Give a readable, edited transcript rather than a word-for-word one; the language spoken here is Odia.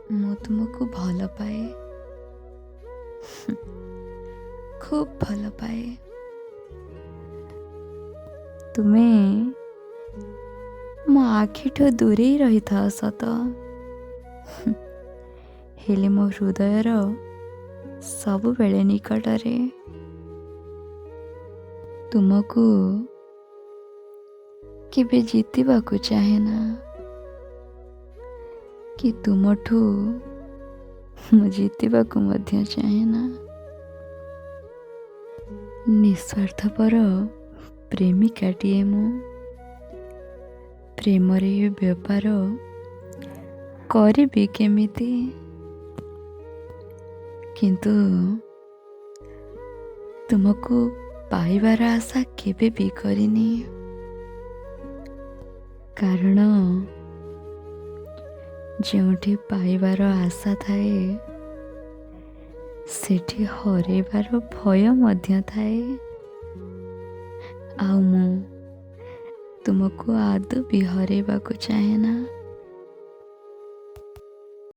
ମୁଁ ତୁମକୁ ଭଲ ପାଏ, ଖୁବ୍ ଭଲ ପାଏ। ତୁମେ ମୋ ଆଖିଠୁ ଦୂରେଇ ରହିଥାଅ ସତ, ହେଲେ ମୋ ହୃଦୟର ସବୁବେଳେ ନିକଟରେ। ତୁମକୁ କେବେ ଜିତିବାକୁ ଚାହେଁନା, କି ତୁମଠୁ ମୁଁ ଜିତିବାକୁ ମଧ୍ୟ ଚାହେଁନା। ନିସ୍ୱାର୍ଥପର ପ୍ରେମିକାଟିଏ ମୁଁ। ପ୍ରେମରେ ବେପାର କରିବି କେମିତି? କିନ୍ତୁ ତୁମକୁ ପାଇବାର ଆଶା କେବେ ବି କରିନି, କାରଣ ଯେଉଁଠି ପାଇବାର ଆଶା ଥାଏ ସେଠି ହରେଇବାର ଭୟ ମଧ୍ୟ ଥାଏ। ଆଉ ମୁଁ ତୁମକୁ ଆଦୌ ବି ହରେଇବାକୁ ଚାହେଁନା।